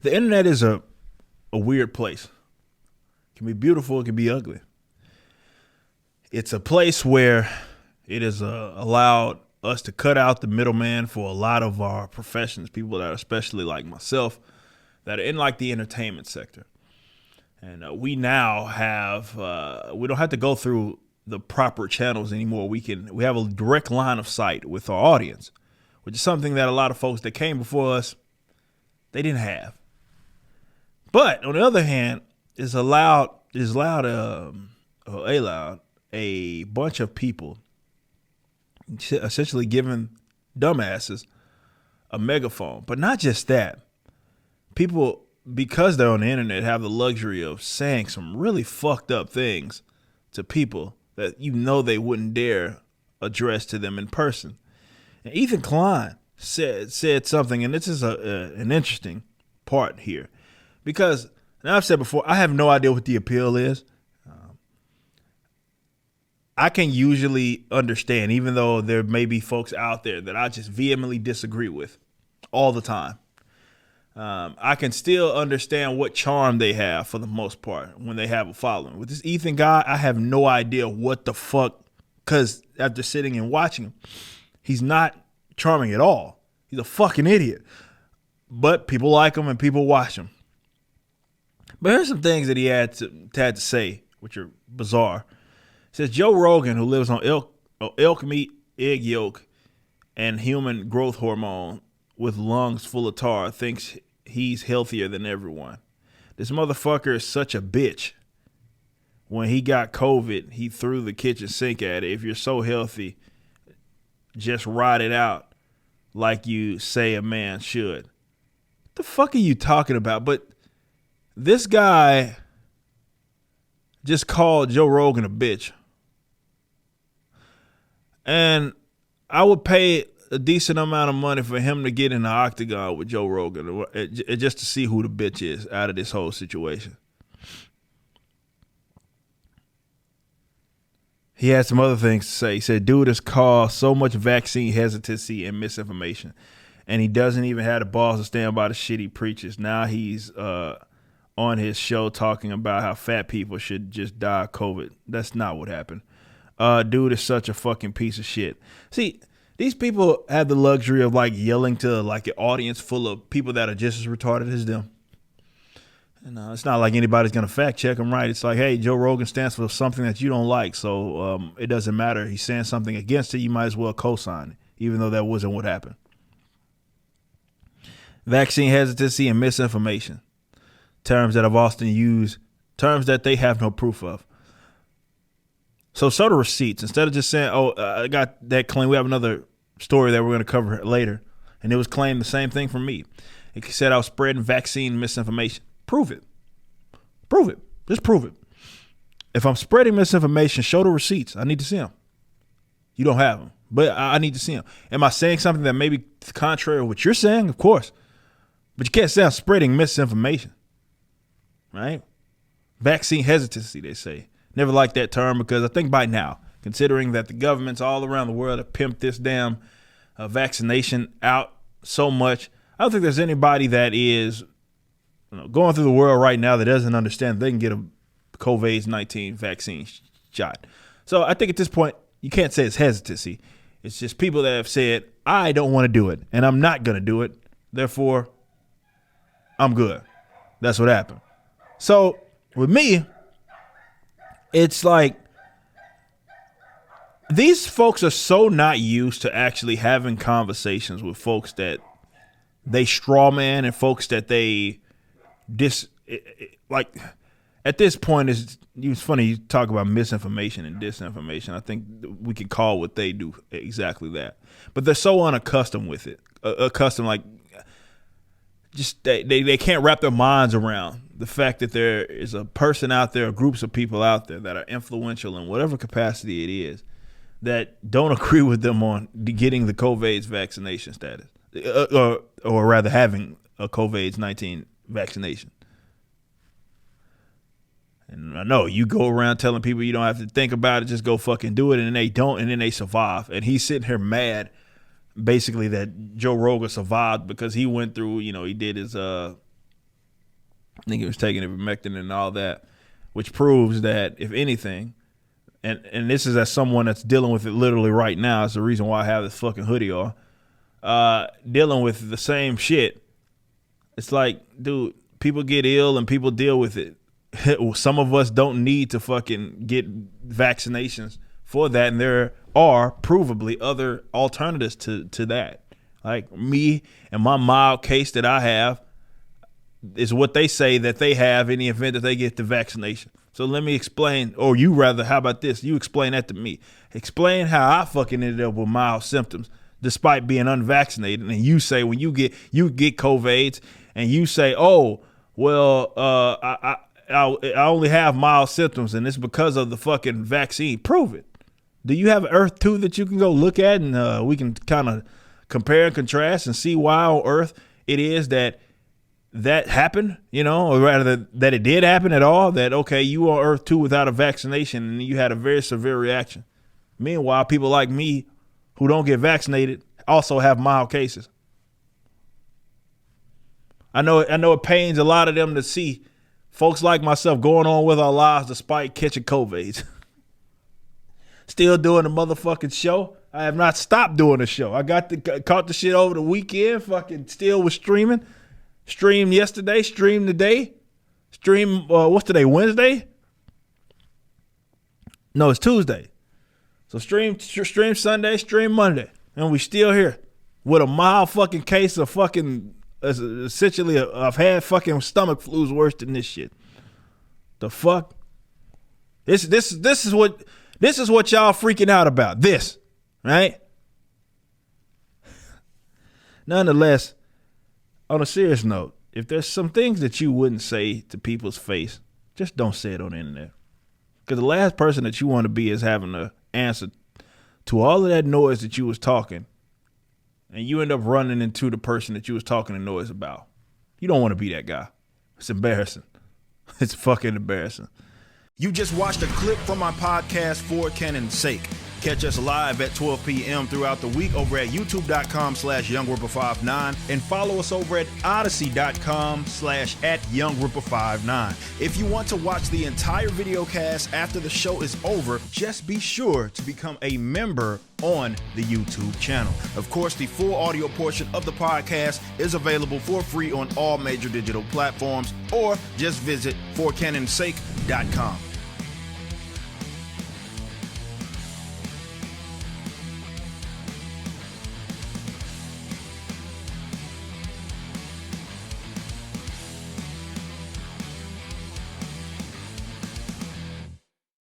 The internet is a weird place. It can be beautiful, it can be ugly. It's a place where it has allowed us to cut out the middleman for a lot of our professions, people that are especially like myself, that are in like the entertainment sector. And we now have, we don't have to go through the proper channels anymore. We have a direct line of sight with our audience, which is something that a lot of folks that came before us, they didn't have. But on the other hand, it's allowed a bunch of people, essentially giving dumbasses a megaphone. But not just that. People, because they're on the internet, have the luxury of saying some really fucked up things to people that you know they wouldn't dare address to them in person. And Ethan Klein said something, and this is an interesting part here. Because, and I've said before, I have no idea what the appeal is. I can usually understand, even though there may be folks out there that I just vehemently disagree with all the time. I can still understand what charm they have for the most part when they have a following. With this Ethan guy, I have no idea what the fuck, because after sitting and watching him, he's not charming at all. He's a fucking idiot. But people like him and people watch him. But here's some things that he had to say, which are bizarre. It says Joe Rogan, who lives on elk meat, egg yolk, and human growth hormone with lungs full of tar, thinks he's healthier than everyone. This motherfucker is such a bitch. When he got COVID, he threw the kitchen sink at it. If you're so healthy, just ride it out like you say a man should. What the fuck are you talking about? But this guy just called Joe Rogan a bitch. And I would pay a decent amount of money for him to get in the octagon with Joe Rogan just to see who the bitch is out of this whole situation. He had some other things to say. He said, dude has caused so much vaccine hesitancy and misinformation, and he doesn't even have the balls to stand by the shit he preaches. Now he's on his show talking about how fat people should just die of COVID. That's not what happened. Dude is such a fucking piece of shit. See, these people have the luxury of like yelling to like an audience full of people that are just as retarded as them. And it's not like anybody's going to fact check them, right? It's like, hey, Joe Rogan stands for something that you don't like, so it doesn't matter. He's saying something against it. You might as well co-sign it, even though that wasn't what happened. Vaccine hesitancy and misinformation. Terms that have often used, terms that they have no proof of. So the receipts. Instead of just saying, oh, I got that claim. We have another story that we're going to cover later. And it was claimed the same thing from me. It said I was spreading vaccine misinformation. Prove it. Prove it. Just prove it. If I'm spreading misinformation, show the receipts. I need to see them. You don't have them, but I need to see them. Am I saying something that may be contrary to what you're saying? Of course. But you can't say I'm spreading misinformation. Right? Vaccine hesitancy, they say. Never liked that term because I think by now, considering that the governments all around the world have pimped this damn vaccination out so much, I don't think there's anybody that is going through the world right now that doesn't understand they can get a COVID-19 vaccine shot. So I think at this point, you can't say it's hesitancy. It's just people that have said, I don't want to do it, and I'm not going to do it. Therefore, I'm good. That's what happened. So with me, it's like these folks are so not used to actually having conversations with folks that they straw man and folks that they like at this point it's funny you talk about misinformation and disinformation. I think we could call what they do exactly that. But they're so unaccustomed with it. Accustomed like just they can't wrap their minds around the fact that there is a person out there, groups of people out there that are influential in whatever capacity it is that don't agree with them on getting the COVID's vaccination status, or rather having a COVID-19 vaccination. And I know you go around telling people you don't have to think about it, just go fucking do it, and then they don't, and then they survive. And he's sitting here mad, basically, that Joe Rogan survived because he went through, he did his Nigga was taking ivermectin and all that, which proves that, if anything, and this is as someone that's dealing with it literally right now, it's the reason why I have this fucking hoodie on, dealing with the same shit. It's like, dude, people get ill and people deal with it. Some of us don't need to fucking get vaccinations for that, and there are provably other alternatives to that. Like me and my mild case that I have is what they say that they have in the event that they get the vaccination. So let me explain, or you rather, how about this? You explain that to me. Explain how I fucking ended up with mild symptoms despite being unvaccinated. And you say when you get COVID, and you say, oh, well, I only have mild symptoms and it's because of the fucking vaccine. Prove it. Do you have Earth 2 that you can go look at, and we can kind of compare and contrast and see why on Earth it is that happened, or rather that it did happen at all, that, okay, you on Earth 2 without a vaccination and you had a very severe reaction. Meanwhile, people like me who don't get vaccinated also have mild cases. I know it pains a lot of them to see folks like myself going on with our lives despite catching COVID. Still doing the motherfucking show. I have not stopped doing the show. I caught the shit over the weekend. Fucking still was streaming. Streamed yesterday. Streamed today. What's today? Wednesday? No, it's Tuesday. So stream Sunday. Stream Monday, and we still here with a mild fucking case of fucking. Essentially, I've had fucking stomach flus worse than this shit. The fuck? This is what y'all freaking out about. This, right? Nonetheless, on a serious note, if there's some things that you wouldn't say to people's face, just don't say it on the internet. Because the last person that you want to be is having to answer to all of that noise that you was talking, and you end up running into the person that you was talking the noise about. You don't want to be that guy. It's embarrassing. It's fucking embarrassing. You just watched a clip from my podcast, For Canon's Sake. Catch us live at 12 p.m. throughout the week over at youtube.com/YoungRipper59 and follow us over at odyssey.com/@YoungRipper59. If you want to watch the entire video cast after the show is over, just be sure to become a member on the YouTube channel. Of course, the full audio portion of the podcast is available for free on all major digital platforms, or just visit forcanonsake.com.